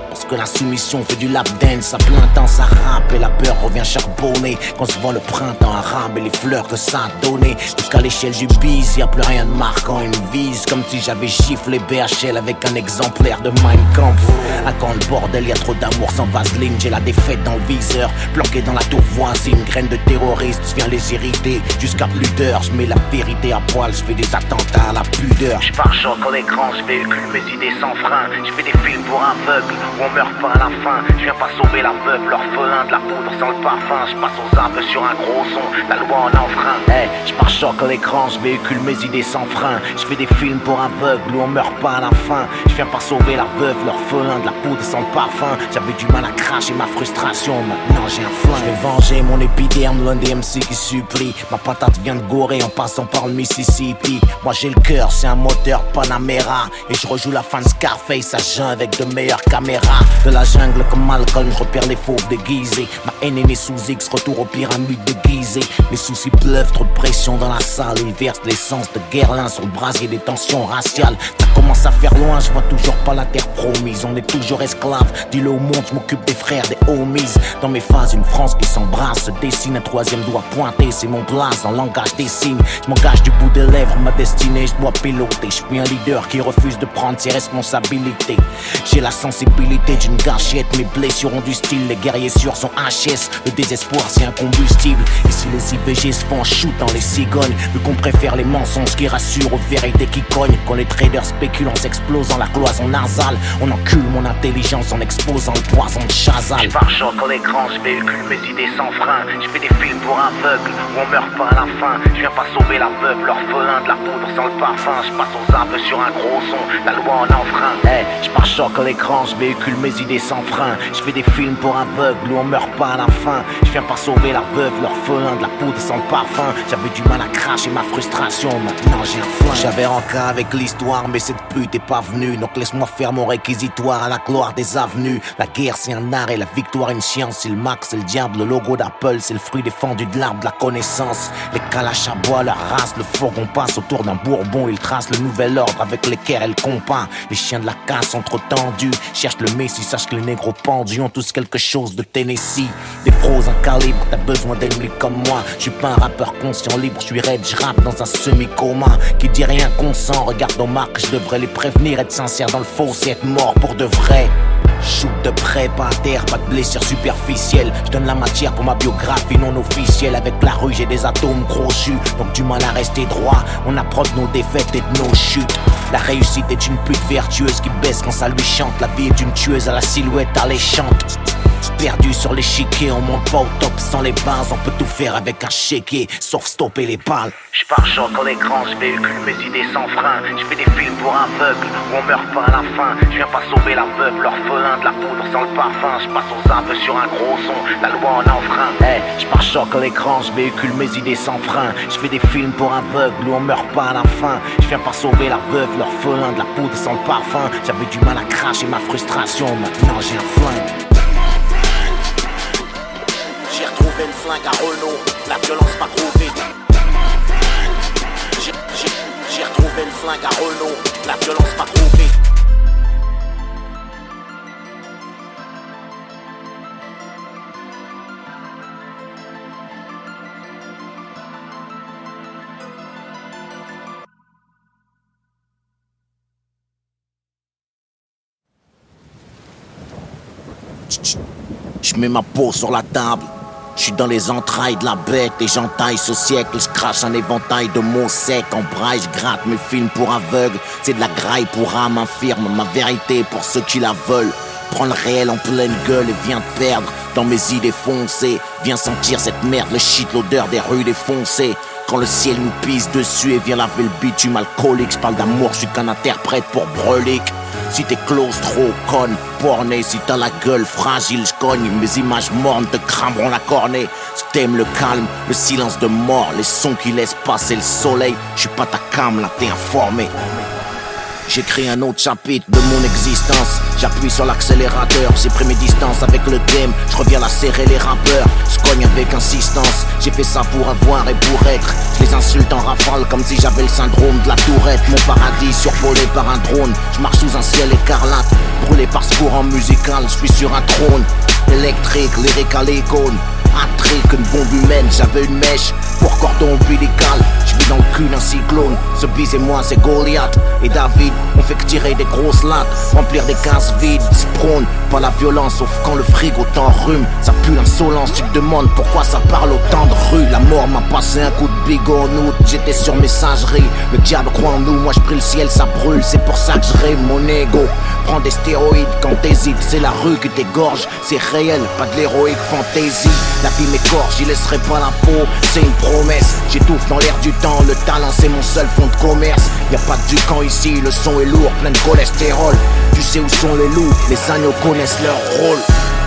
Parce que la soumission fait du lap dance à plein temps, ça rappe et la peur revient charbonner. Quand se voit le printemps arabe et les fleurs que ça a donné. Jusqu'à l'échelle du bise, y'a plus rien de marquant, une vise. Comme si j'avais giflé BHL avec un exemplaire de Mein Kampf. À quand le bordel, y'a trop d'amour sans vaseline. J'ai la défaite dans le viseur, planqué dans la tour voisine. Graine de terroriste, viens les irriter. Jusqu'à plus d'heures, j'mets la vérité à poil. J'fais des attentats à la pudeur. J'pars choc à l'écran, j'véhicule mes idées sans frein. J'fais des films pour aveugles. On meurt pas à la fin, je viens pas sauver la veuve, l'orphelin de la poudre sans le parfum. Je passe aux arbres sur un gros son, la loi en enfreint. Hey, je pars choc à l'écran, je véhicule mes idées sans frein. Je fais des films pour aveugles où on meurt pas à la fin. Je viens pas sauver la veuve, l'orphelin de la poudre sans le parfum. J'avais du mal à cracher ma frustration, maintenant j'ai un flingue. Je vais venger mon épiderme, l'un des MC qui supplie. Ma patate vient de Gorée en passant par le Mississippi. Moi j'ai le cœur, c'est un moteur Panamera. Et je rejoue la fin de Scarface à jeun avec de meilleures caméras. De la jungle comme Malcolm, je repère les fauves déguisés. Ma haine est née sous X, retour aux pyramides déguisées. Les soucis pleuvent, trop de pression dans la salle. Ils versent l'essence de Guerlain sur le brasier des tensions raciales. Ça commence à faire loin, je vois toujours pas la terre promise. On est toujours esclaves, dis-le au monde, je m'occupe des frères, des homies. Dans mes phases, une France qui s'embrasse, se dessine un troisième doigt pointé. C'est mon place en langage des signes. Je m'engage du bout des lèvres, ma destinée, je dois piloter. Je suis un leader qui refuse de prendre ses responsabilités. J'ai la sensibilité d'une gâchette, mes blessures ont du style. Les guerriers sûrs sont HS, le désespoir c'est un combustible. Ici les IVG se font en shoot dans les cigognes. Vu qu'on préfère les mensonges qui rassurent aux vérités qui cognent. Quand les traders spéculent en s'explosant la cloison nasale, on encule mon intelligence en exposant le poison de Chazal. Je pars choc à l'écran, je véhicule mes idées sans frein. Je fais des films pour aveugles où on meurt pas à la fin. Je viens pas sauver la veuve, l'orphelin de la poudre sans le parfum. Je passe aux arbres sur un gros son, la loi en enfreint. Hey, je pars choc à l'écran, je véhicule mes idées sans frein. Je fais des films pour aveugles où on meurt pas à la fin. Je viens pas sauver la veuve, l'orphelin de la poudre sans le parfum. J'avais du mal à cracher ma frustration, maintenant j'ai un flingue. J'avais rancard avec l'histoire, mais cette pute est pas venue. Donc laisse-moi faire mon réquisitoire à la gloire des avenues. La guerre c'est un art et la victoire une science. C'est le max, c'est le diable, le logo d'Apple. C'est le fruit défendu de l'arbre de la connaissance. Les calaches à bois, leur race, le fourgon passe autour d'un bourbon. Ils tracent le nouvel ordre avec l'équerre et le compas. Les chiens de la casse sont trop tendus. Cherche le messie, sache que les négros pendus ont tous quelque chose de Tennessee. Des pros en calibre, t'as besoin d'ennemis comme moi. Je suis pas un rappeur conscient libre, je suis raide, je rappe dans un semi-coma. Qui dit rien consent, regarde nos marques, je devrais les prévenir. Être sincère dans le faux, c'est être mort pour de vrai. Shoot de près, pas à terre, pas de blessure superficielle. Je donne la matière pour ma biographie non officielle. Avec la rue j'ai des atomes crochus, donc du mal à rester droit. On apprend de nos défaites et de nos chutes. La réussite est une pute vertueuse qui baisse quand ça lui chante. La vie est une tueuse à la silhouette alléchante. Perdu sur l'échiquier, on monte pas au top sans les bases. On peut tout faire avec un chéquier, sauf stopper les balles. J'pars-choc à l'écran, j'véhicule mes idées sans frein. J'fais des films pour aveugles, où on meurt pas à la fin. J'viens pas sauver la veuve, l'orphelin, de la poudre sans le parfum. J'passe aux arbres sur un gros son, la loi en enfreint. Hey, j'pars-choc à l'écran, j'véhicule mes idées sans frein. J'fais des films pour aveugles, où on meurt pas à la fin. J'viens pas sauver la veuve, l'orphelin, de la poudre sans le parfum. J'avais du mal à cracher ma frustration, maintenant j'ai un flingue. J'ai retrouvé le flingue à Renault, la violence m'a trouvé. J'ai retrouvé le flingue à Renault, la violence m'a trouvé. J'mets ma peau sur la table. J'suis dans les entrailles de la bête, et j'entaille ce siècle. J'crache un éventail de mots secs. En braille, j'gratte mes films pour aveugles. C'est de la graille pour âme infirme. Ma vérité pour ceux qui la veulent. Prends le réel en pleine gueule et viens te perdre dans mes idées foncées. Viens sentir cette merde, le shit, l'odeur des rues défoncées. Quand le ciel nous pisse dessus et vient laver le bitume alcoolique. J'parle d'amour, j'suis qu'un interprète pour Brelic. Si t'es claustro, conne, porné, si t'as la gueule fragile, j'cogne. Mes images mornes te crameront la cornée. J't'aime le calme, le silence de mort, les sons qui laissent passer le soleil. J'suis pas ta cam, là t'es informé. J'écris un autre chapitre de mon existence. J'appuie sur l'accélérateur, j'ai pris mes distances avec le game. Je reviens la serrer les rappeurs, je cogne avec insistance. J'ai fait ça pour avoir et pour être. Je les insulte en rafale comme si j'avais le syndrome de la tourette. Mon paradis survolé par un drone. Je marche sous un ciel écarlate, brûlé par ce courant musical. Je suis sur un trône électrique, lyrique à l'icône. Un trick, une bombe humaine, j'avais une mèche pour cordon ombilical. Je vis dans le cul d'un cyclone. Ce bis et moi c'est Goliath et David. On fait que tirer des grosses lattes, remplir des cases vides. Se prône pas la violence sauf quand le frigo t'enrhume. Ça pue l'insolence, tu te demandes pourquoi ça parle autant de rue. La mort m'a passé un coup de bigot en août. J'étais sur messagerie, le diable croit en nous. Moi je prie le ciel, ça brûle, c'est pour ça que je rêve mon ego. Prends des stéroïdes quand t'hésites, c'est la rue qui t'égorge. C'est réel, pas de l'héroïque fantaisie. La vie m'écorche, j'y laisserai pas la peau, c'est une promesse. J'étouffe dans l'air du temps, le talent c'est mon seul fond de commerce. Y'a pas de ducan ici, le son est lourd, plein de cholestérol. Tu sais où sont les loups, les agneaux connaissent leur rôle.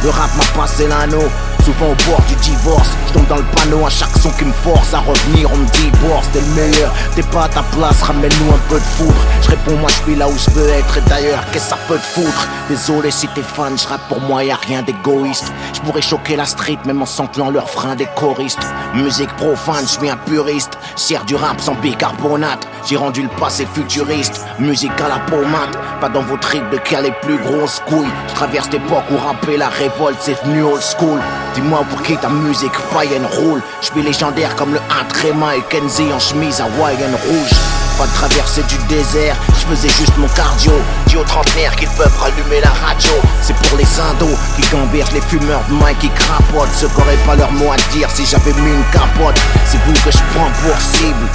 Le rap m'a passé l'anneau, souvent au bord du divorce. Je tombe dans le panneau à chaque son qui me force à revenir, on me divorce. T'es le meilleur, t'es pas à ta place, ramène-nous un peu de foudre. Je réponds moi je suis là où je veux être, et d'ailleurs qu'est-ce que ça peut te foutre. Désolé si t'es fan, je rappe pour moi, y'a rien d'égoïste. Je pourrais choquer la street même en samplant leur frein des choristes. Musique profane, je suis un puriste. Sers du rap sans bicarbonate. J'ai rendu le passé futuriste. Musique à la pommade, pas dans vos tripes de qui a les plus grosses couilles. Je traverse l'époque où rapper la révolte c'est venu old school. Dis-moi pour qui ta musique païenne roule. Je suis légendaire comme le Intrema et Kenzie en chemise hawaïenne rouge. Pas de traversée du désert, je faisais juste mon cardio. Dis aux trentenaires qu'ils peuvent rallumer la radio. C'est pour les indos qui gambergent les fumeurs de main qui crapotent. Ceux qui auraient pas leur mot à dire si j'avais mis une capote. C'est vous que je prends pour cible.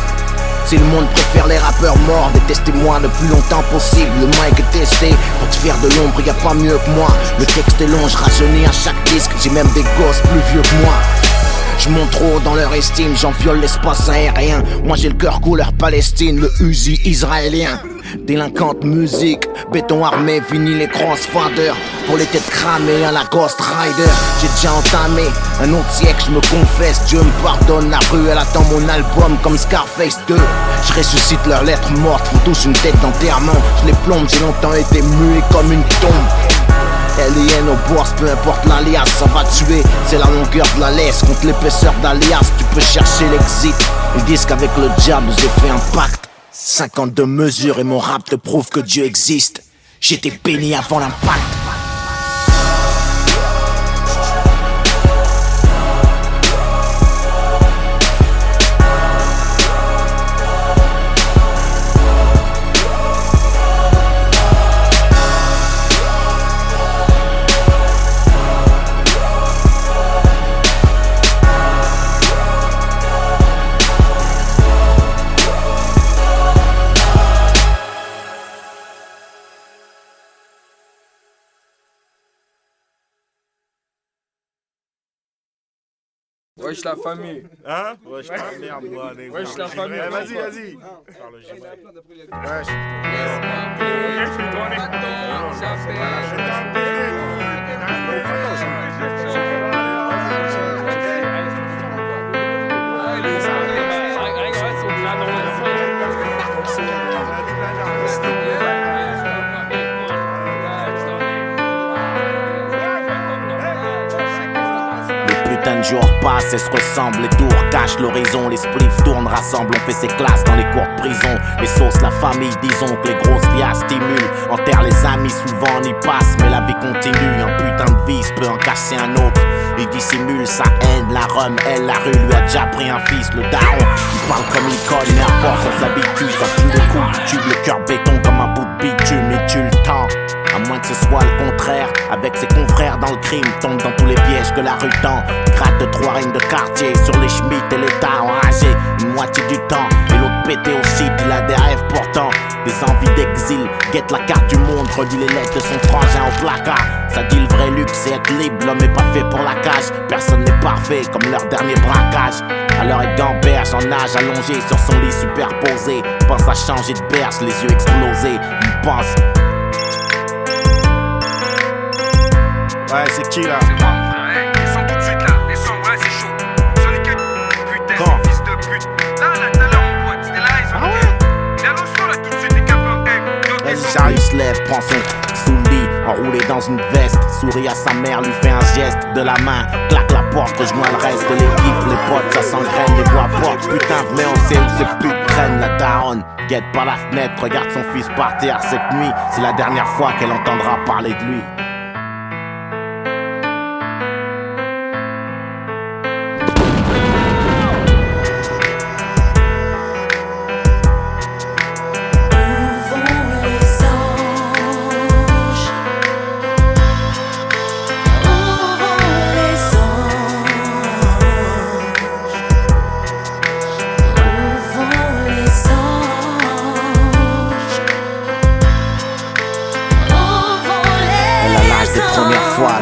Si le monde préfère les rappeurs morts, détestez-moi le plus longtemps possible. Le mic est testé, pour te faire de l'ombre, y a pas mieux que moi. Le texte est long, je rajeunis à chaque disque, j'ai même des gosses plus vieux que moi. Je monte trop dans leur estime, j'en viole l'espace aérien. Moi j'ai le cœur couleur Palestine, le Uzi israélien. Délinquante musique, béton armé, vinyle et crossfader. Pour les têtes cramées à la Ghost Rider. J'ai déjà entamé un autre siècle, je me confesse. Dieu me pardonne, la rue elle attend mon album comme Scarface 2. Je ressuscite leurs lettres mortes, font tous une tête d'enterrement. Je les plombe, j'ai longtemps été muet comme une tombe. Alien au bourse, peu importe l'alias, ça va tuer. C'est la longueur de la laisse contre l'épaisseur d'alias. Tu peux chercher l'exit. Ils disent qu'avec le diable j'ai fait un pacte. 52 mesures et mon rap te prouve que Dieu existe. J'étais béni avant l'impact. Wesh la famille. Hein? Wesh la merde, moi. Wesh la famille. Vas-y. Wesh. Un jour passe et se ressemble, les tours cachent l'horizon, les spliffs tournent, rassemblent, on fait ses classes dans les cours de prison. Les sauces, la famille, disons que les grosses liasses stimulent. Enterre les amis, souvent on y passe, mais la vie continue. Un putain de vice peut en casser un autre. Il dissimule sa haine, la rhum, elle, la rue lui a déjà pris un fils, le daron. Il parle comme il colle, mais à force on s'habitue. Ça tue le coup, tu tue le cœur béton comme un bout de bitume, et tue le temps. À moins que ce soit le contraire, avec ses confrères dans le crime, tombe dans tous les pièges que la rue tend. Gratte 3 règnes de quartier sur les Schmitt et l'État enragé une moitié du temps. Et l'autre pété au shit, il a des rêves pourtant, des envies d'exil. Guette la carte du monde, relit les lettres de son frangin au placard. Ça dit le vrai luxe, c'est être libre, l'homme est pas fait pour la cage. Personne n'est parfait, comme leur dernier braquage. Alors il gamberge en nage, allongé sur son lit superposé. Pense à changer de berge, les yeux explosés. Il pense... Ouais, c'est qui là? C'est moi, frère, hey, descends tout de suite là, descends, ouais, c'est chaud. Celui qui putain, Quand? fils de pute. Là, tout à l'heure, mon pote, c'était là, ils ont Ah ouais? viens au sol là tout de suite, les capables, hey, Vas-y, il se lève, prend son sous le lit, enroulé dans une veste. Sourit à sa mère, lui fait un geste de la main. Claque la porte, rejoint le reste de l'équipe. Les potes, ça s'engraine, les voix portent. Putain, venez, on sait où ces putes traînent. La daronne guette par la fenêtre, regarde son fils partir cette nuit. C'est la dernière fois qu'elle entendra parler de lui.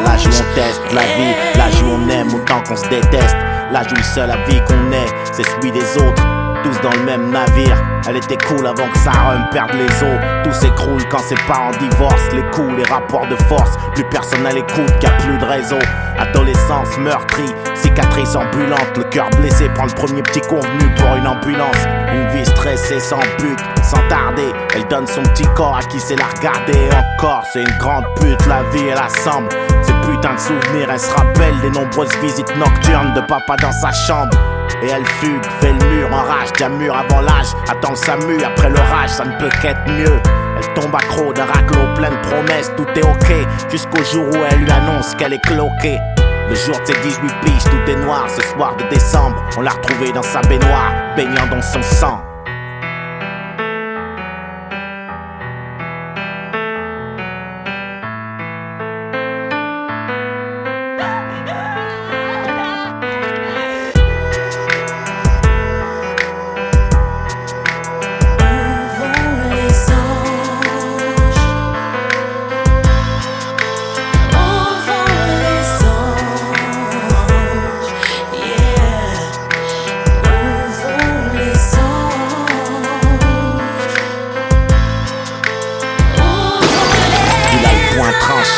L'âge où on teste la vie, l'âge où on aime autant qu'on se déteste. L'âge où le seul avis qu'on ait, c'est celui des autres, tous dans le même navire. Elle était cool avant que sa rhum perde les os. Tout s'écroule quand ses parents divorcent. Les coups, les rapports de force, plus personne à l'écoute, qu'il n'y a plus de réseau. Adolescence meurtrie, cicatrice ambulante. Le cœur blessé prend le premier petit convenu pour une ambulance. Une vie stressée sans but, sans tarder. Elle donne son petit corps à qui sait la regarder. Et encore, c'est une grande pute, la vie elle assemble ces putains de souvenirs. Elle se rappelle des nombreuses visites nocturnes de papa dans sa chambre. Et elle fugue, fait le mur, enrage, déjà mûr avant l'âge. Attend le SAMU, après l'orage, ça ne peut qu'être mieux. Elle tombe accro d'un raclot plein de promesses, tout est ok. Jusqu'au jour où elle lui annonce qu'elle est cloquée. Le jour de ses 18 piges, tout est noir. Ce soir de décembre, on l'a retrouvée dans sa baignoire, baignant dans son sang.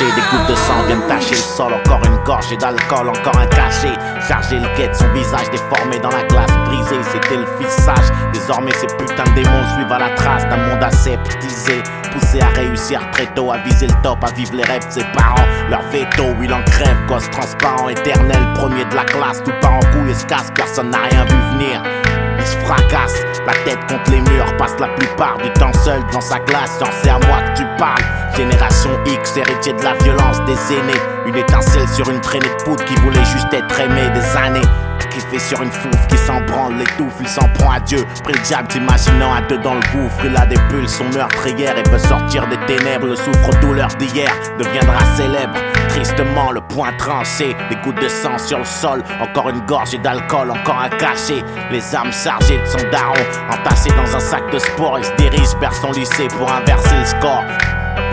Des gouttes de sang viennent tacher le sol. Encore une gorgée d'alcool, encore un cachet. Chargé le quai de son visage déformé dans la glace brisée. C'était le fils sage. Désormais ces putains de démons suivent à la trace d'un monde aseptisé. Poussé à réussir très tôt, à viser le top, à vivre les rêves de ses parents. Leur veto, il en crève, gosse transparent, éternel, premier de la classe. Tout part en couille et se casse, personne n'a rien vu venir. Il se fracasse, la tête contre les murs, passe la plupart du temps seul devant sa glace. Genre c'est à moi que tu parles. Génération X, héritier de la violence des aînés. Une étincelle sur une traînée de poudre qui voulait juste être aimée des années. Kiffé sur une fouffe qui s'en branle, l'étouffe, il s'en prend à Dieu. Pris le diable, t'imaginant à deux dans le gouffre. Il a des pulsions meurtrières et veut sortir des ténèbres. Le souffre-douleur d'hier deviendra célèbre. Tristement, le poing tranché, des gouttes de sang sur le sol. Encore une gorgée d'alcool, encore un cachet. Les armes chargées de son daron, entassées dans un sac de sport. Il se dirige vers son lycée pour inverser le score.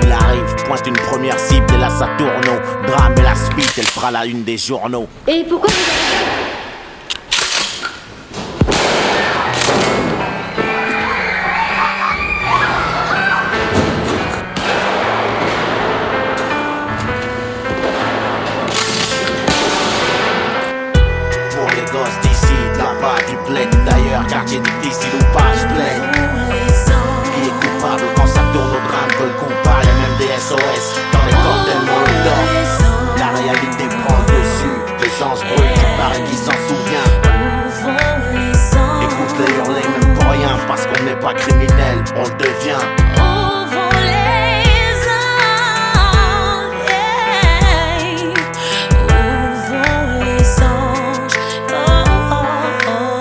Il arrive, pointe une première cible et là ça tourne au drame et la suite, elle fera la une des journaux. Et pourquoi vous... on n'est pas criminel, on le devient. Où vont les anges? Yeah. Où vont les anges? Oh, oh, oh.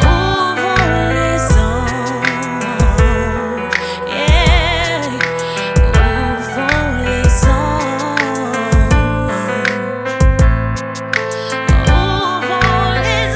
Où vont les anges? Yeah. Où vont les anges? Où vont les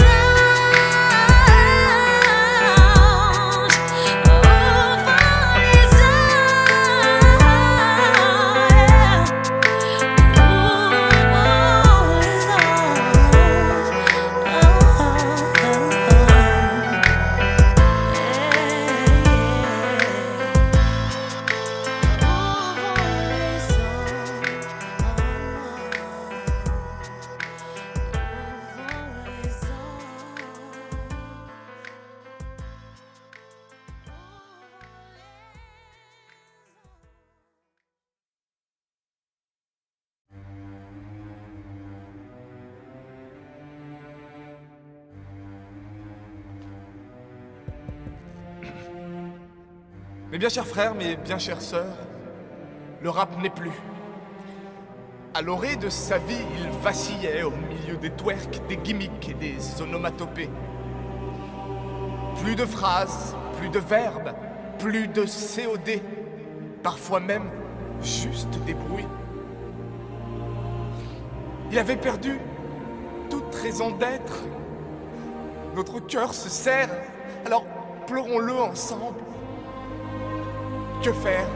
Mes bien chers frères, mes bien chères sœurs, le rap n'est plus. À l'orée de sa vie, il vacillait au milieu des twerks, des gimmicks et des onomatopées. Plus de phrases, plus de verbes, plus de COD, parfois même juste des bruits. Il avait perdu toute raison d'être. Notre cœur se serre, alors pleurons-le ensemble. Que faire?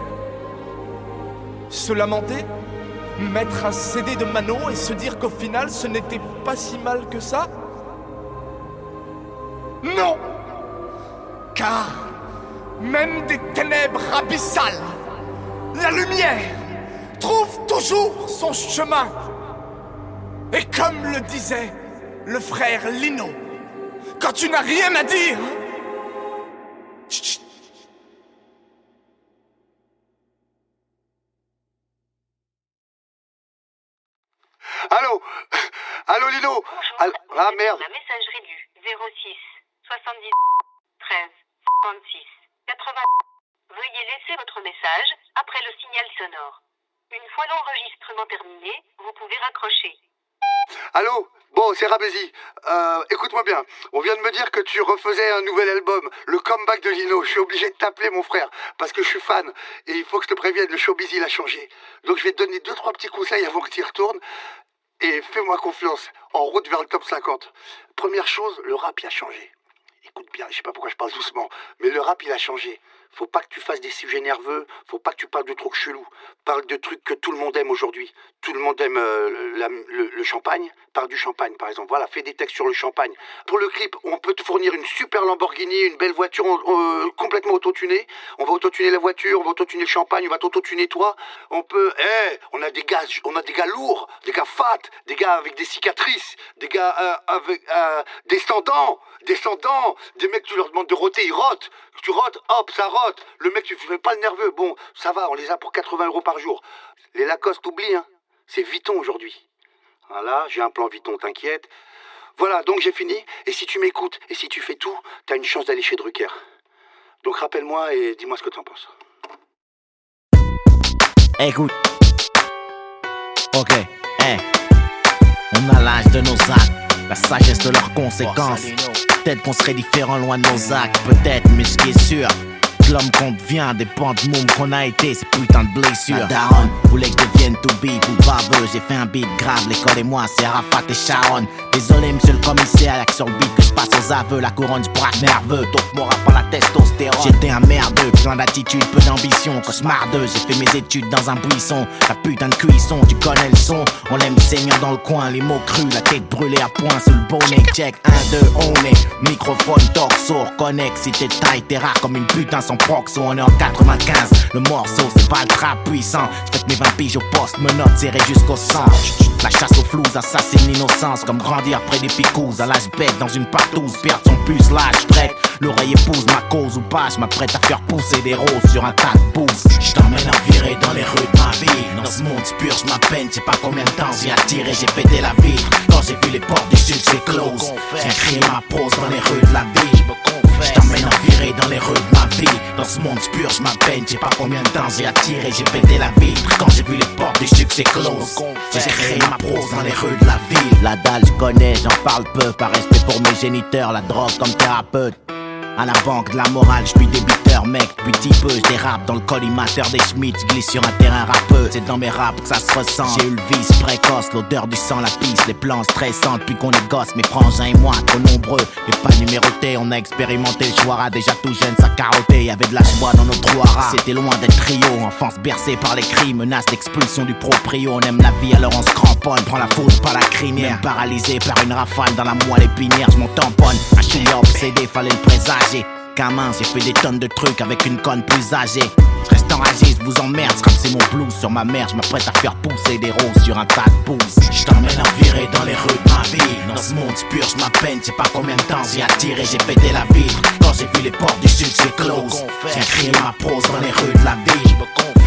Se lamenter? Mettre un CD de Mano et se dire qu'au final ce n'était pas si mal que ça? Non! Car même des ténèbres abyssales, la lumière trouve toujours son chemin. Et comme le disait le frère Lino, quand tu n'as rien à dire, chut. Allô? Allô Lino? Bonjour, Ah merde. la messagerie du 06 70 13 56 80. Veuillez laisser votre message après le signal sonore. Une fois l'enregistrement terminé, vous pouvez raccrocher. Allô? Bon, c'est Rabézy. Écoute-moi bien. On vient de me dire que tu refaisais un nouvel album, le comeback de Lino. Je suis obligé de t'appeler, mon frère, parce que je suis fan. Et il faut que je te prévienne, le showbiz, il a changé. Donc je vais te donner 2-3 petits conseils avant que tu y retournes. Et fais-moi confiance, en route vers le top 50. Première chose, le rap, il a changé. Écoute bien, je sais pas pourquoi je parle doucement, mais le rap, il a changé. Faut pas que tu fasses des sujets nerveux, faut pas que tu parles de trucs chelous. Parle de trucs que tout le monde aime aujourd'hui. Tout le monde aime le champagne, parle du champagne par exemple. Voilà, fais des textes sur le champagne. Pour le clip, on peut te fournir une super Lamborghini, une belle voiture complètement autotunée. On va autotuner la voiture, on va autotuner le champagne, on va t'autotuner toi. On peut, on a des gars lourds, des gars fat, des gars avec des cicatrices, des gars avec descendants, des mecs tu leur demandes de roter, ils rotent. Tu rotes, hop, ça rote. Le mec, tu fais pas le nerveux. Bon, ça va, on les a pour 80 € par jour. Les Lacoste, oublie, hein. C'est Vuitton aujourd'hui. Voilà, j'ai un plan Vuitton, t'inquiète. Voilà, donc j'ai fini. Et si tu m'écoutes, et si tu fais tout, t'as une chance d'aller chez Drucker. Donc rappelle-moi et dis-moi ce que t'en penses. Écoute. Ok, on a l'âge de nos actes, la sagesse de leurs conséquences. Peut-être qu'on serait différent loin de nos actes, peut-être, mais ce qui est sûr, l'homme qu'on devient dépend de môme qu'on a été, ces putains de blessures. La daronne voulait que je devienne tout beat ou baveux. J'ai fait un beat grave, l'école et moi, c'est Arafat et Sharon. Désolé, monsieur le commissaire, y'a que sur le beat que je passe aux aveux. La couronne du braque nerveux, donc mon rap par la testostérone. J'étais un merdeux, plein d'attitude, peu d'ambition. Cauchemardeux, j'ai fait mes études dans un buisson. La putain de cuisson, tu connais le son. On l'aime saignant dans le coin, les mots crus, la tête brûlée à point sous le bonnet. Check, 1, 2, on est microphone, torso, reconnecte. Si t'es taille, t'es rare comme une putain sans proxo. On est en 95, le morceau c'est pas le trap puissant. J'fais mes 20 piges au poste, menottes serrées jusqu'au sang. La chasse aux flous assassine l'innocence, comme grandir près des picous. À l'âge bête dans une partouze, perdre son puce l'âge prête. L'oreille épouse ma cause ou pas, j'm'apprête à faire pousser des roses sur un tas de pouces. J't'emmène à virer dans les rues de ma ville. Dans ce monde purge ma peine, sais pas combien de temps j'ai attiré, j'ai pété la vitre. Quand j'ai vu les portes du succès close, j'ai crié ma pause dans les rues de la ville. J't'emmène peine, je sais pas combien de temps j'ai attiré, j'ai pété la vitre quand j'ai vu les portes du succès close. J'ai créé ma prose dans les rues de la ville. La dalle je connais, j'en parle peu, par respect pour mes géniteurs, la drogue comme thérapeute. À la banque de la morale, je suis débuteur mec, depuis petit peu je dérape dans le collimateur des Schmitz, glisse sur un terrain râpeux. C'est dans mes raps que ça se ressent. J'ai eu le vice précoce, l'odeur du sang, la pisse, les plans stressants depuis qu'on est gosse. Mes frangins et moi, trop nombreux, et pas numérotés. On a expérimenté le choix, déjà tout jeune, ça carottait. Y'avait de la joie dans nos trous à rats. C'était loin d'être trio, enfance bercée par les cris, menace d'expulsion du proprio. On aime la vie alors on se cramponne, prend la foudre par la crinière. Même paralysé par une rafale dans la moelle épinière, je m'en tamponne. Un chouïa obsédé, fallait le présager. Gamin, j'ai fait des tonnes de trucs avec une conne plus âgée. Je reste enragé, je vous emmerde, c'est mon blues sur ma mère, je m'apprête à faire pousser des roses sur un tas de pouces. Je t'emmène en virée dans les rues de ma ville. Dans ce monde, je purge ma peine, je sais pas combien de temps j'ai attiré, j'ai pété la vitre. Quand j'ai vu les portes du succès close, j'ai créé ma prose dans les rues de la ville.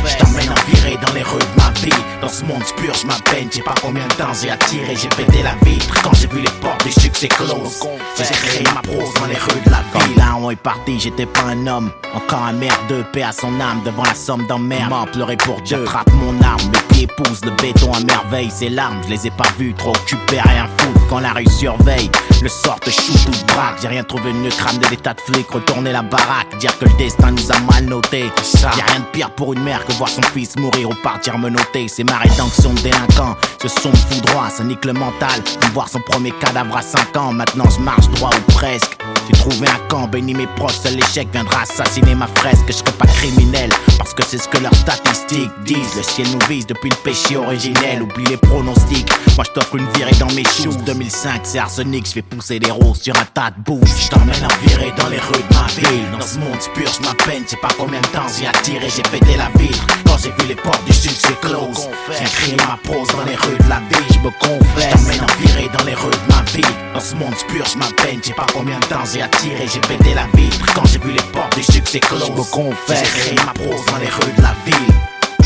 Je t'emmène en virée dans les rues de ma ville. Dans ce monde, je purge ma peine, je sais pas combien de temps j'ai attiré, j'ai pété la vitre. Quand j'ai vu les portes du succès close, j'ai créé ma prose dans les rues de la ville. Là, on est parti, j'étais pas un homme, encore un merdeux, paix à son âme devant la somme d'emmerde. M'en pleurer pour Dieu, j'attrape mon arme, mes pieds poussent le béton à merveille. Ses larmes, je les ai pas vues, trop occupé à rien foutre. Quand la rue surveille, le sort te shoot ou te braque. J'ai rien trouvé de mieux, crame de des tas de flics, retourner la baraque, dire que le destin nous a mal noté. Y'a rien de pire pour une mère que voir son fils mourir ou partir me noter. C'est ma rédemption de délinquant, ce son me fout droit, ça nique le mental. Voir son premier cadavre à 5 ans, maintenant je marche droit ou presque. J'ai trouvé un camp, béni mes proches, seul l'échec viendra assassiner ma fresque. Je serai pas criminel, parce que c'est ce que leurs statistiques disent. Le ciel nous vise depuis le péché originel, oublie les pronostics. Moi je t'offre une virée dans mes shoes. 2005 c'est arsenic, je fais pousser des roses sur un tas de bouse. Je t'emmène en virée dans les rues de ma ville. Dans ce monde je purge ma peine, je sais pas combien de temps j'ai attiré, j'ai pété la vitre. Quand j'ai vu les portes du succès close, j'ai créé ma prose dans les rues de la ville. Je me confesse, je t'emmène en virée dans les rues de ma ville. Dans ce monde je purge ma peine, je sais pas combien de temps j'ai attiré, j'ai pété la vitre. Quand j'ai vu les portes du succès close, je me confesse, j'ai créé ma prose dans les rues de la ville.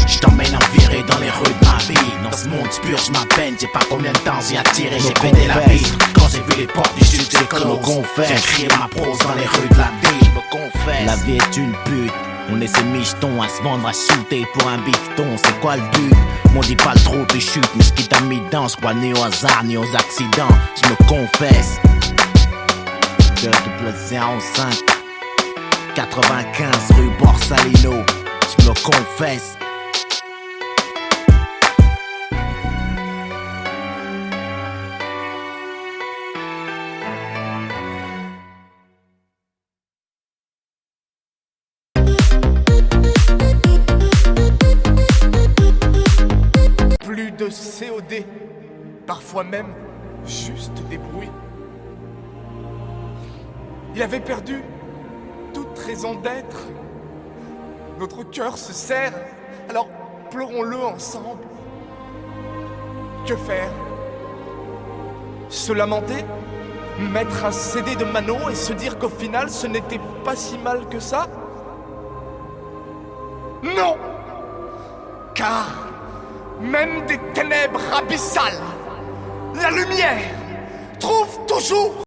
Je t'emmène en virée dans les rues de ma ville. Dans ce monde je purge ma peine, j'ai pas combien de temps j'ai attiré, j'ai pété la vitre. Quand j'ai vu les portes du succès close, j'ai créé ma prose dans les rues de la ville. La vie est une pute, on est ces michetons à se vendre à shooter pour un bifton. C'est quoi le but? M'on dit pas le trop de chute, mais ce qui t'a mis dedans, je crois ni au hasard ni aux accidents. Je me confesse. De double 05 95 rue Borsalino, je me confesse. Plus de COD, parfois même juste des bruits. Il avait perdu toute raison d'être. Notre cœur se serre, alors pleurons-le ensemble. Que faire? Se lamenter? Mettre un CD de Manon et se dire qu'au final ce n'était pas si mal que ça? Non! Car même des ténèbres abyssales, la lumière trouve toujours